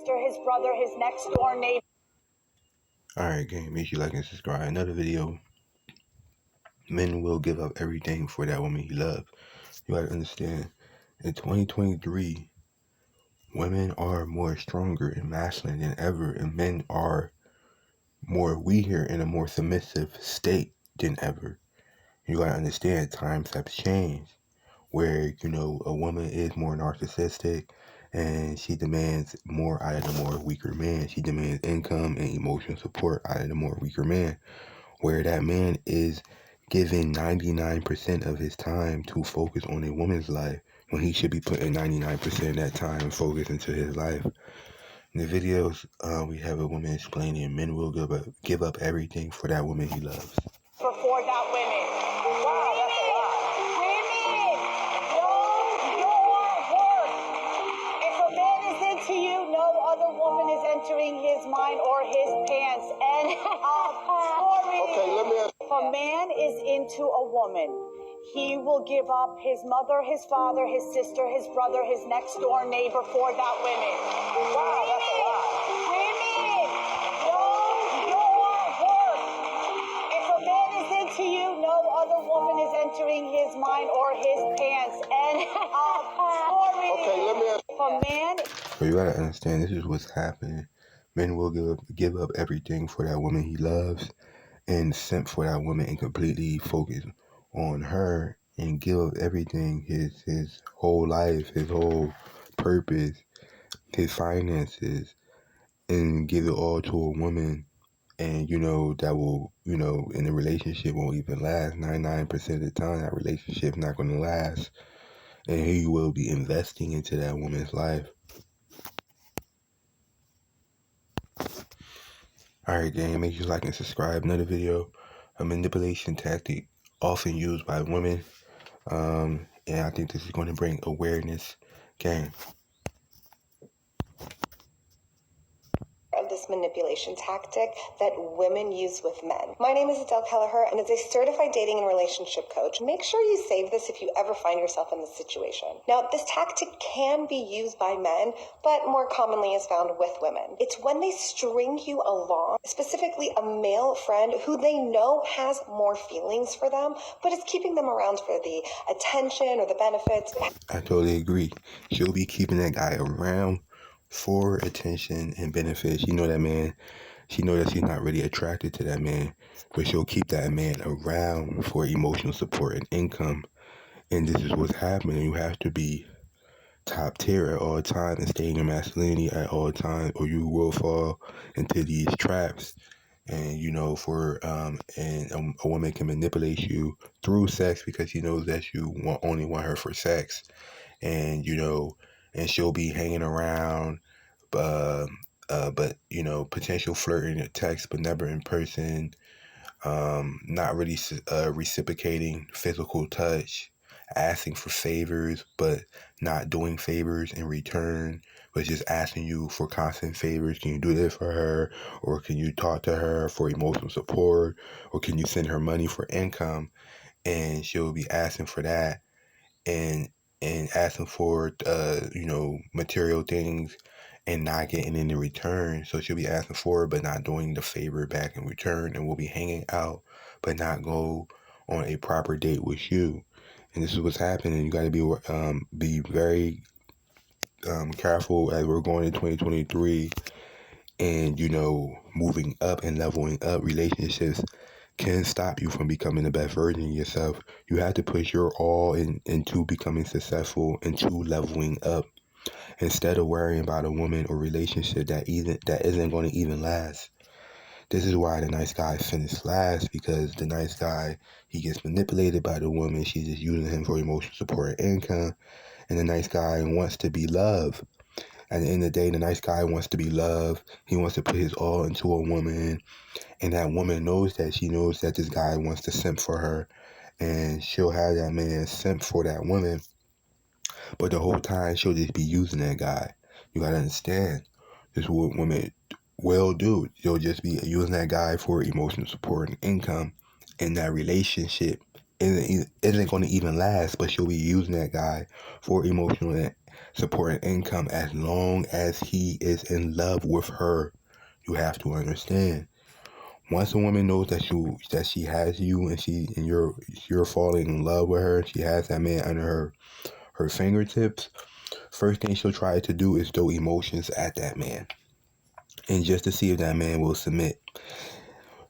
sister, his brother, his next door neighbor. Alright, gang, make sure you like and subscribe. Another video. Men will give up everything for that woman he loves. You gotta understand, in 2023, women are more stronger and masculine than ever, and men are more weaker in a more submissive state than ever. You gotta understand, times have changed, where, a woman is more narcissistic and she demands more out of the more weaker man. She demands income and emotional support out of the more weaker man, where that man is giving 99% of his time to focus on a woman's life when he should be putting 99% of that time and focus into his life. In the videos, we have a woman explaining men will give up everything for that woman he loves. Before that women. Wow, that's a lot. Women, know your worth. If a man is into you, no other woman is entering his mind or his pants. And Okay, let me ask. if a man is into a woman, he will give up his mother, his father, his sister, his brother, his next door neighbor for that woman. Wow, that's a lot. Women, know your worth. If a man is into you, no other woman is entering his mind or his pants. And Okay, let me ask. if a man. So you gotta understand, this is what's happening. Men will give up everything for that woman he loves and simp for that woman and completely focus on her and give up everything, his whole life, his whole purpose, his finances, and give it all to a woman. And, that will, in a relationship won't even last. 99% of the time, that relationship's not going to last. And he will be investing into that woman's life. Alright, gang, make sure you like and subscribe. Another video, a manipulation tactic often used by women. And I think this is going to bring awareness. Gang. Of this manipulation tactic that women use with men. My name is Adele Kelleher, and as a certified dating and relationship coach, make sure you save this if you ever find yourself in this situation. Now, this tactic can be used by men, but more commonly is found with women. It's when they string you along, specifically a male friend who they know has more feelings for them, but is keeping them around for the attention or the benefits. I totally agree. She'll be keeping that guy around for attention and benefits. That man, she knows that she's not really attracted to that man, but she'll keep that man around for emotional support and income. And this is what's happening. You have to be top tier at all times and stay in your masculinity at all times, or you will fall into these traps. And a woman can manipulate you through sex because she knows that you only want her for sex. And and she'll be hanging around, but potential flirting at text, but never in person. Not really reciprocating physical touch, asking for favors, but not doing favors in return, but just asking you for constant favors. Can you do this for her? Or can you talk to her for emotional support? Or can you send her money for income? And she'll be asking for that and asking for, material things and not getting any return. So she'll be asking for it, but not doing the favor back in return, and we'll be hanging out, but not go on a proper date with you. And this is what's happening. You got to be very careful as we're going in 2023, and moving up and leveling up. Relationships can stop you from becoming the best version of yourself. You have to put your all into becoming successful, into leveling up, instead of worrying about a woman or relationship that isn't going to even last. This is why the nice guy finishes last, because the nice guy, he gets manipulated by the woman. She's just using him for emotional support and income. And the nice guy wants to be loved. At the end of the day, the nice guy wants to be loved. He wants to put his all into a woman. And that woman knows that. She knows that this guy wants to simp for her. And she'll have that man simp for that woman. But the whole time, she'll just be using that guy. You got to understand. This is what women will do. You'll just be using that guy for emotional support and income. And that relationship isn't going to even last. But she'll be using that guy for emotional support, and income as long as he is in love with her. You have to understand. Once a woman knows that she has you and you're falling in love with her, she has that man under her fingertips. First thing she'll try to do is throw emotions at that man, and just to see if that man will submit.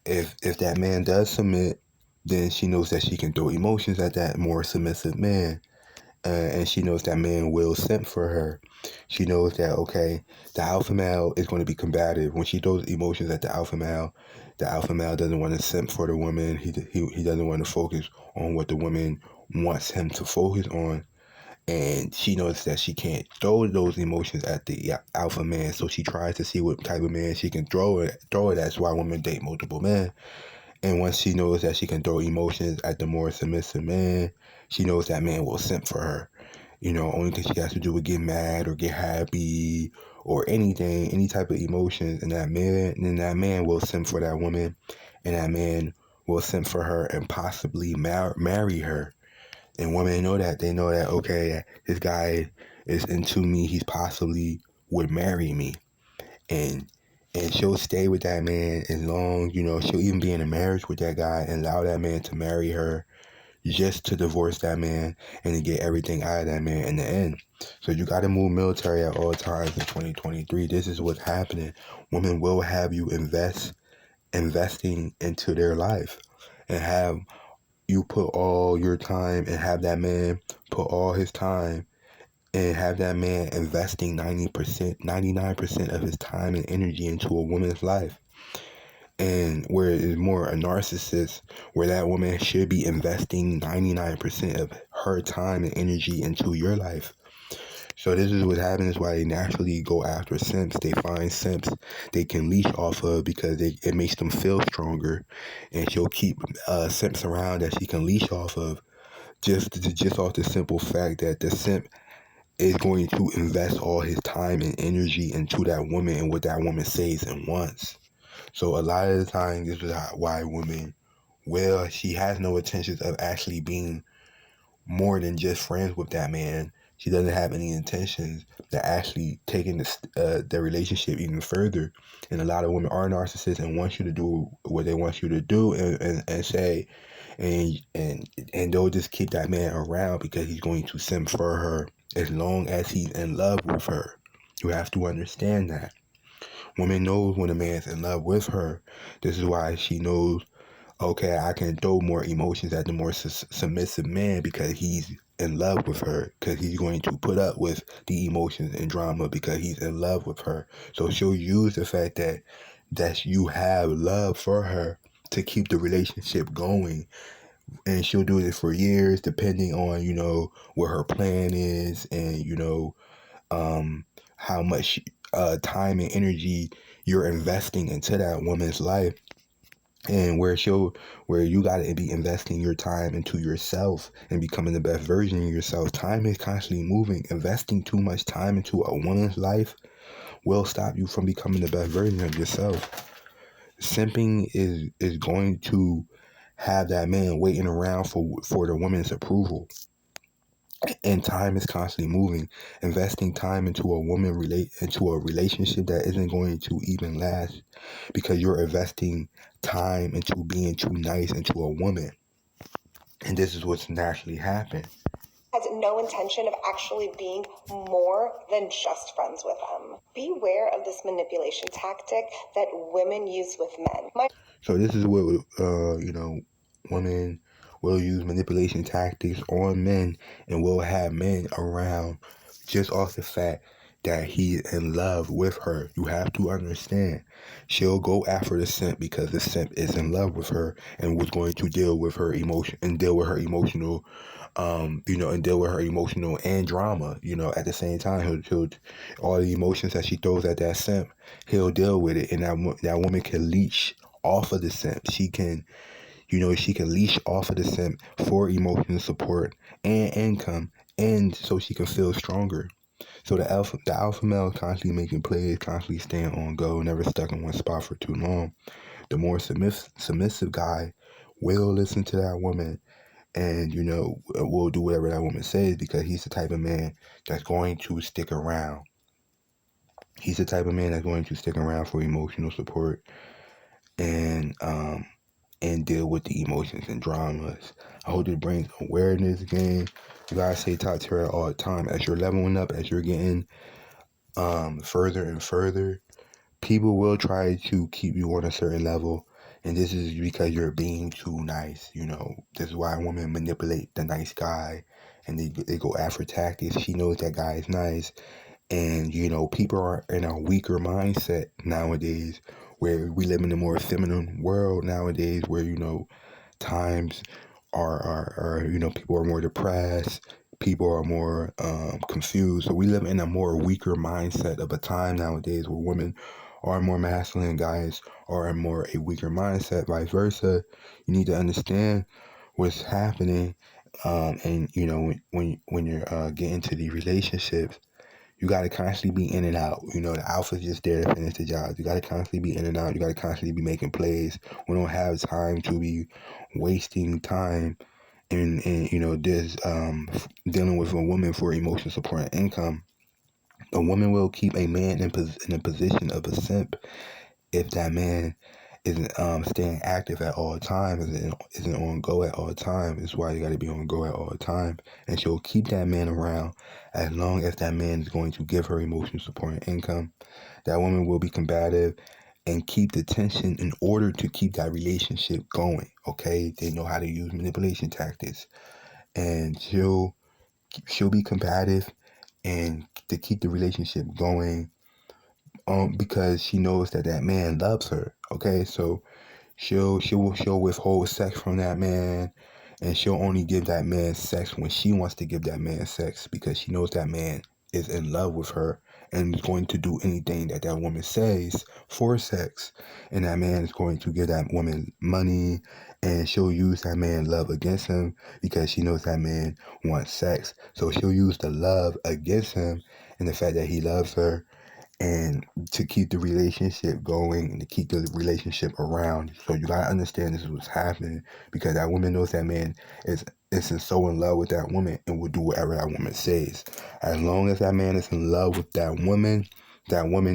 If that man does submit, then she knows that she can throw emotions at that more submissive man. And she knows that man will simp for her. She knows that, okay, the alpha male is going to be combative. When she throws emotions at the alpha male doesn't want to simp for the woman. He doesn't want to focus on what the woman wants him to focus on. And she knows that she can't throw those emotions at the alpha man, so she tries to see what type of man she can throw it. That's why women date multiple men. And once she knows that she can throw emotions at the more submissive man, she knows that man will simp for her. Only thing she has to do is get mad or get happy or anything, any type of emotions, and that man will simp for that woman, and that man will simp for her and possibly marry her. And women know that. They know that, okay, this guy is into me. He's possibly would marry me. And she'll stay with that man as long, she'll even be in a marriage with that guy and allow that man to marry her just to divorce that man and to get everything out of that man in the end. So you got to move military at all times in 2023. This is what's happening. Women will have you investing into their life and have you put all your time and have that man put all his time and have that man investing 90%, 99% of his time and energy into a woman's life. And where it is more a narcissist, where that woman should be investing 99% of her time and energy into your life. So this is what happens, why they naturally go after simps. They find simps they can leash off of because it makes them feel stronger. And she'll keep simps around that she can leash off of just off the simple fact that the simp is going to invest all his time and energy into that woman and what that woman says and wants. So a lot of the time, this is why women, she has no intentions of actually being more than just friends with that man. She doesn't have any intentions to actually taking the relationship even further. And a lot of women are narcissists and want you to do what they want you to do and say, and they'll just keep that man around because he's going to simp for her as long as he's in love with her. You have to understand that. Woman knows when a man's in love with her. This is why she knows, okay, I can throw more emotions at the more submissive man because he's in love with her, because he's going to put up with the emotions and drama because he's in love with her. So she'll use the fact that you have love for her to keep the relationship going. And she'll do it for years depending on, what her plan is and, how much time and energy you're investing into that woman's life. And where you gotta be investing your time into yourself and becoming the best version of yourself. Time is constantly moving. Investing too much time into a woman's life will stop you from becoming the best version of yourself. Simping is going to have that man waiting around for the woman's approval. And time is constantly moving. Investing time into a relationship that isn't going to even last because you're investing time into being too nice into a woman. And this is what's naturally happened. Has no intention of actually being more than just friends with him. Beware of this manipulation tactic that women use with men. So this is what women will use manipulation tactics on men and will have men around just off the fact that he's in love with her. You have to understand. She'll go after the simp because the simp is in love with her and was going to deal with her emotion and deal with her emotional, and deal with her emotional and drama, at the same time. He'll all the emotions that she throws at that simp, he'll deal with it. And that woman can leash off of the simp. She can leash off of the simp for emotional support and income, and so she can feel stronger. So the alpha male is constantly making plays, constantly staying on go, never stuck in one spot for too long. The more submissive guy will listen to that woman and you know, will do whatever that woman says because he's the type of man that's going to stick around. He's the type of man that's going to stick around for emotional support and deal with the emotions and dramas. I hope it brings awareness again. You gotta stay top tier all the time. As you're leveling up, as you're getting further and further, people will try to keep you on a certain level. And this is because you're being too nice. You know, this is why women manipulate the nice guy and they go after tactics. She knows that guy is nice. And, you know, people are in a weaker mindset nowadays where we live in a more feminine world nowadays where, you know, times are you know, people are more depressed. People are more confused. So we live in a more weaker mindset of a time nowadays where women are more masculine, guys are in more a weaker mindset, vice versa. You need to understand what's happening. And, you know, when you're getting to these relationships, you got to constantly be in and out. You know, the alpha's just there to finish the job. You got to constantly be in and out. You got to constantly be making plays. We don't have time to be wasting time in you know, this dealing with a woman for emotional support and income. A woman will keep a man in a position of a simp if that man isn't staying active at all times, isn't on go at all times. That's why you got to be on go at all times. And she'll keep that man around as long as that man is going to give her emotional support and income. That woman will be combative and keep the tension in order to keep that relationship going. Okay, they know how to use manipulation tactics, and she'll be combative and to keep the relationship going. Because she knows that that man loves her. Okay, so she'll withhold sex from that man, and she'll only give that man sex when she wants to give that man sex because she knows that man is in love with her and is going to do anything that that woman says for sex. And that man is going to give that woman money, and she'll use that man's love against him because she knows that man wants sex. So she'll use the love against him and the fact that he loves her, and to keep the relationship going and to keep the relationship around. So you gotta understand this is what's happening because that woman knows that man is so in love with that woman and will do whatever that woman says. As long as that man is in love with that woman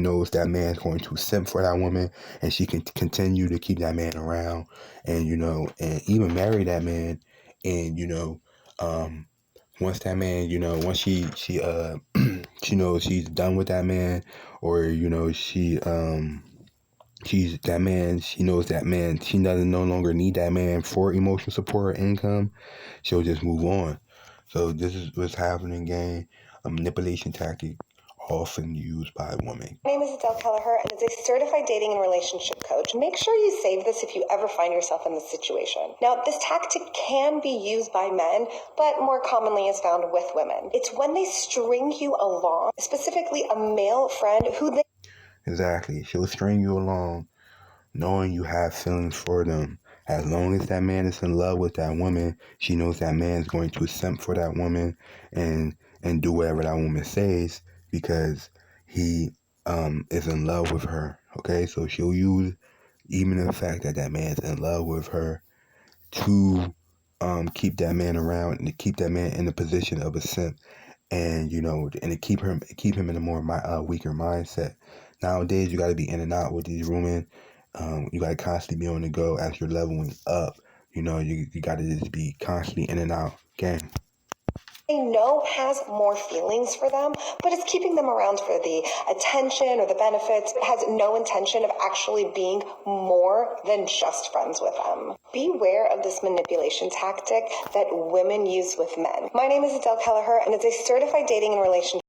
knows that man is going to simp for that woman, and she can continue to keep that man around, and you know, and even marry that man. And you know, once that man, you know, once she she knows she's done with that man, or you know, she's that man, she knows that man, she doesn't no longer need that man for emotional support or income, she'll just move on. So this is what's happening, gang. A manipulation tactic often used by women. My name is Adele Kelleher, and as a certified dating and relationship coach, make sure you save this if you ever find yourself in this situation. Now, this tactic can be used by men, but more commonly is found with women. It's when they string you along, specifically a male friend who they... Exactly. She'll string you along knowing you have feelings for them. As long as that man is in love with that woman, she knows that man is going to simp for that woman and do whatever that woman says because he is in love with her. Okay, so she'll use even the fact that that man's in love with her to keep that man around and to keep that man in the position of a simp, and you know, and to keep him in a more weaker mindset. Nowadays, you got to be in and out with these women. You got to constantly be on the go as you're leveling up. You know, you got to just be constantly in and out. Gang. They know has more feelings for them, but it's keeping them around for the attention or the benefits. It has no intention of actually being more than just friends with them. Beware of this manipulation tactic that women use with men. My name is Adele Kelleher, and as a certified dating and relationship